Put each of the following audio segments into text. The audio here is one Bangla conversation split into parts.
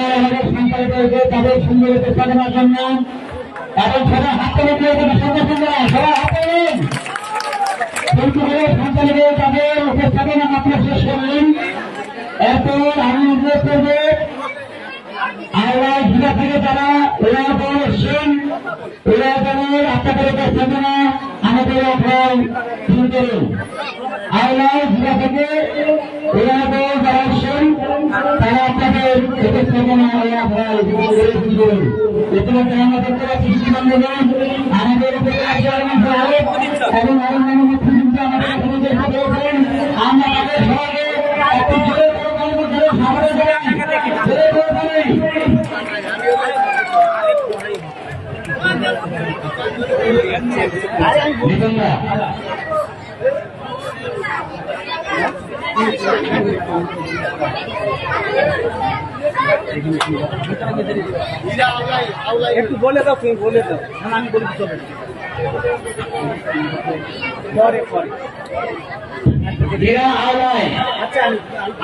আমরা আমাদের সন্তানদেরকে তাদের সুন্দর উপস্থাপনার জন্য এবং সবাই হাত তুলে দিয়ে সন্তান সবাই হাত তুলেন সন্তানদের তাদের উপস্থাপনা মাত্র শেষ করলেন। এরপর আমি অনুরোধ করব আল্লাহ জিলা থেকে যারা ওলাদল এসছেন ওলাদলের আপনাদের উপস্থাপনা আমাদের এখন শুরু করুন। আল্লাহ জিলা থেকে ওলাদল যারা এসছেন তারা আপনাদের উপস্থাপনা আল্লাহ শুরু করুন। ইতিমধ্যে আমরা দেখতে পাচ্ছি শিশুবান্ধব আমাদের উপরে এবং আমাদের আমরা তাদের সমাজে একটি জোরে সামনে একটু বলে দাও, তুমি বলে দাও, আমি বলি চলে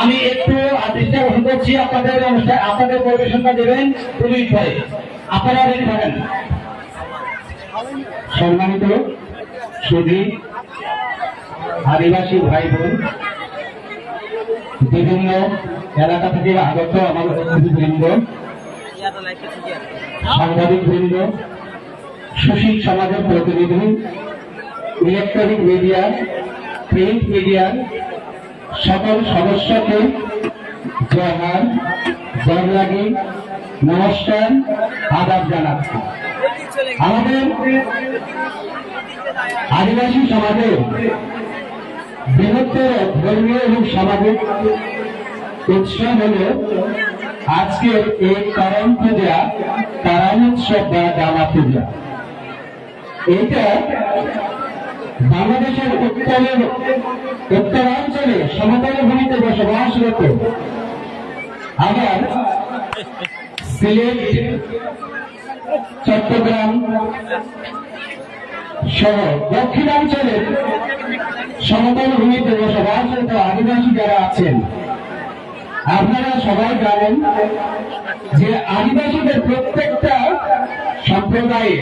আমি একটু চেষ্টা গ্রহণ করছি আপনাদের অনুষ্ঠান আপনাদের পরিবেশনটা দেবেন খুবই পরে আপনারা রেডি থাকেন। সম্মানিত সুধী আদিবাসী ভাই বোন, বিভিন্ন এলাকা থেকে আগত আমাদের অতিথিবৃন্দ, সাংবাদিক বৃন্দ, সুশীল সমাজের প্রতিনিধি, ইলেকট্রনিক মিডিয়া, প্রিন্ট মিডিয়ার সকল সদস্যকে জয়হার, জয়লাগি, নমস্কার, আদাব জানাচ্ছি। আমাদের আদিবাসী সমাজের বৃহত্তর ধর্মীয় এবং সামাজিক উৎসব হল আজকের এই কারণ পূজা, কারণ উৎসব বা ডালা পূজা। এইটা বাংলাদেশের উত্তরাঞ্চলে সমতল ভূমিতে বসবাসরত আবার সিলেট, চট্টগ্রাম সহ দক্ষিণাঞ্চলের সমতল ভূমিতে বসবাসরত আদিবাসী যারা আছেন, আপনারা সবাই জানেন যে আদিবাসীদের প্রত্যেকটা সম্প্রদায়ে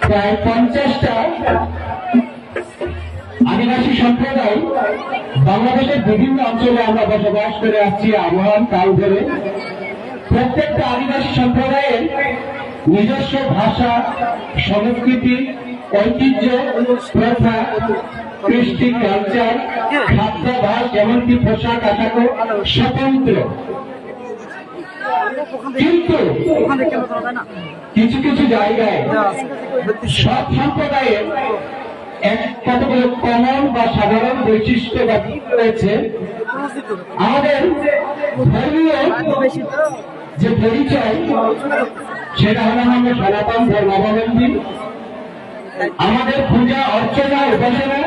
প্রায় 50টা আদিবাসী সম্প্রদায় বাংলাদেশের বিভিন্ন অঞ্চলে আমরা বসবাস করে আসছি আবহাওয়ার কাল ধরে। প্রত্যেকটা আদিবাসী সম্প্রদায়ের নিজস্ব ভাষা, সংস্কৃতি, ঐতিহ্য, প্রথা, কৃষ্টি, কালচার, খাদ্যাভ্যাস, এমনকি পোশাক আশাক স্বতন্ত্র। কিন্তু কিছু কিছু জায়গায় সব সম্প্রদায়ের কতগুলো কমন বা সাধারণ বৈশিষ্ট্য বা দিক রয়েছে। আমাদের ধর্মীয় যে পরিচয় সেটা হলো আমরা সনাতন ধর্মাবলম্বী। আমাদের পূজা অর্চনা উপাসনা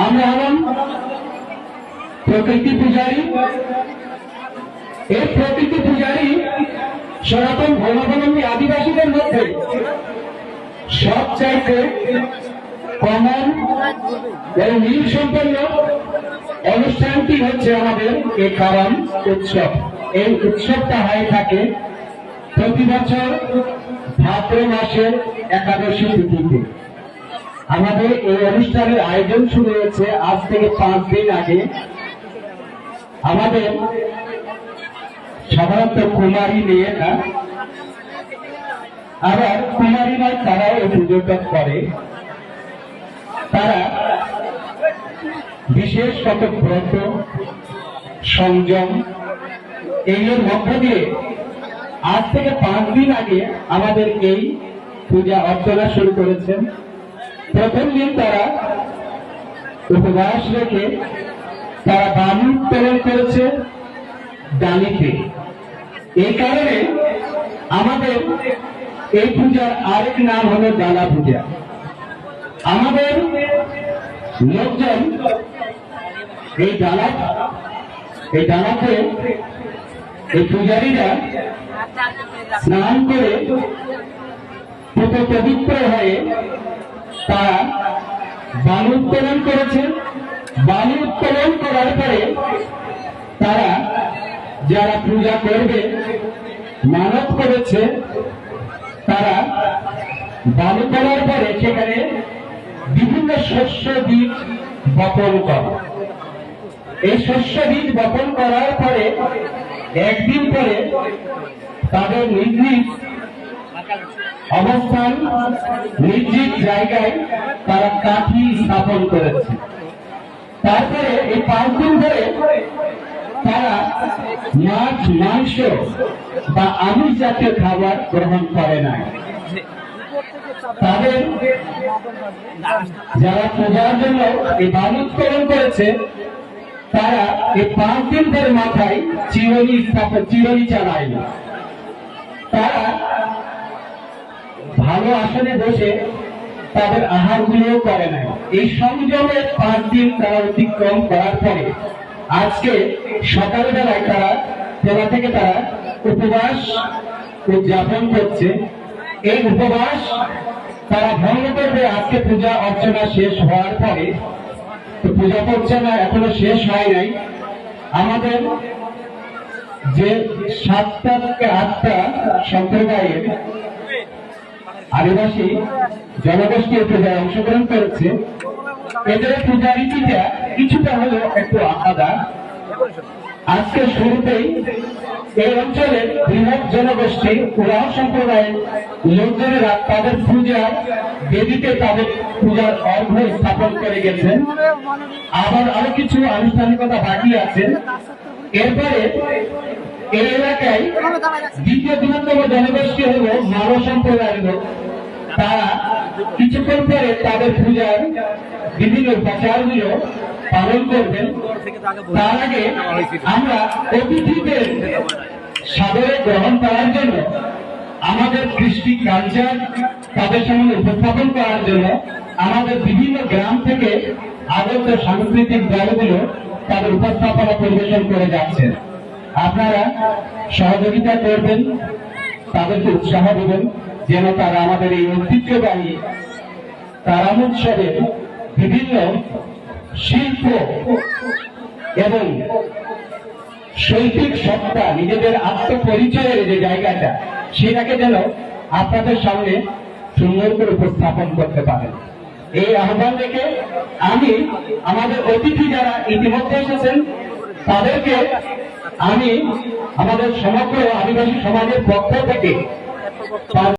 আমরা হলাম প্রকৃতি পূজারী। এই প্রকৃতি পূজারী সনাতন ধর্মাবলম্বী আদিবাসীদের মধ্যে সবচাইতে কমন এবং মিল সম্পন্ন অনুষ্ঠানটি হচ্ছে আমাদের এই কারণ উৎসব। এই উৎসবটা হয়ে থাকে প্রতি বছর ভাদ্র মাসের একাদশী তিথিতে। আমাদের এই অনুষ্ঠানের আয়োজন শুরু হয়েছে আজ থেকে 5 দিন আগে। আমাদের সাধারণত কুমারী মেয়েরা, আবার কুমারী নয় তারাও এই পুজোটা করে। তারা বিশেষ কত ব্রত, সংযম এগুলোর মধ্য দিয়ে আজ থেকে 5 দিন আগে আমাদের এই পূজা অর্চনা শুরু করেছেন। প্রথম দিন তারা উপবাস রেখে তারা বালু উত্তোলন করেছে ডালিতে। এই কারণে আমাদের এই পূজার আরেক নাম হলো ডালা পূজা। আমাদের লোকজন এই ডালাতে এই পূজারীরা স্নান করে পবিত্র হয়ে তারা বালু উত্তোলন করেছেন। বালু উত্তোলন করার পরে তারা যারা পূজা করবে মানত করেছে, তারা বালু করার পরে সেখানে বিভিন্ন শস্য বীজ বপন করে। এই শস্য বীজ বপন করার পরে একদিন পরে তাদের নিজ নিজ অবস্থান, নিজ নিজ জায়গায় তারা কাঠি স্থাপন করেছে। তারপরে এই 5 দিন ধরে তারা মাছ, মাংস বা আমিষ জাতীয় খাবার গ্রহণ করে না। তাদের যারা পূজার জন্য এই বালু উৎকলন করেছে, তারা এই 5 দিন ধরে মাথায় চিরনি চালায় না। তারা ভালো আসনে বসে তাদের আহারগুলো করে নাই। এই সংযমের 5 দিন তারা অতিক্রম করার পরে আজকে সকালবেলায় তারা বেলা থেকে তারা উপবাস উদযাপন করছে। এই উপবাস তারা ভঙ্গ করবে আজকে পূজা অর্চনা শেষ হওয়ার পরে। তো পূজা অর্চনা এখনো শেষ হয় নাই। আমাদের যে 7টা থেকে 8টা সম্প্রদায়ের আদিবাসী জনগোষ্ঠী পূজায় অংশগ্রহণ করেছে, এদের পূজা রীতিটা কিছুটা হলেও একটু আলাদা। আজকে শুরুতেই এই অঞ্চলের বৃহৎ জনগোষ্ঠী উরাও সম্প্রদায়ের লোকজনেরা তাদের পূজার বেদিতে তাদের পূজার অর্ঘ্য স্থাপন করে গেছেন। আবার আরো কিছু আনুষ্ঠানিকতা বাকি আছে। এরপরে এই এলাকায় দ্বিতীয় বৃহত্তম জনগোষ্ঠী হল মারো সম্প্রদায়ের লোক। তারা কিছুক্ষণ পরে তাদের পূজার বিভিন্ন উপাচারগুলো পালন করবেন। তার আগে আমরা অতিথিদের সাদরে গ্রহণ করার জন্য, আমাদের কৃষ্টি কালচার তাদের সামনে উপস্থাপন করার জন্য আমাদের বিভিন্ন গ্রাম থেকে আগত সাংস্কৃতিক দলগুলো তাদের উপস্থাপনা পরিবেশন করে যাচ্ছেন। আপনারা সহযোগিতা করবেন, তাদেরকে উৎসাহ দেবেন যেন তারা আমাদের এই ঐতিহ্যবাহী তারাম উৎসবের বিভিন্ন শিল্প এবং শৈল্পিক সত্তা, নিজেদের আত্মপরিচয়ের যে জায়গাটা, সেটাকে যেন আপনাদের সামনে সুন্দর করে উপস্থাপন করতে পারেন। এই আহ্বান রেখে আমি আমাদের অতিথি যারা ইতিমধ্যে এসেছেন তাদেরকে আমি আমাদের সমগ্র আদিবাসী সমাজের পক্ষ থেকে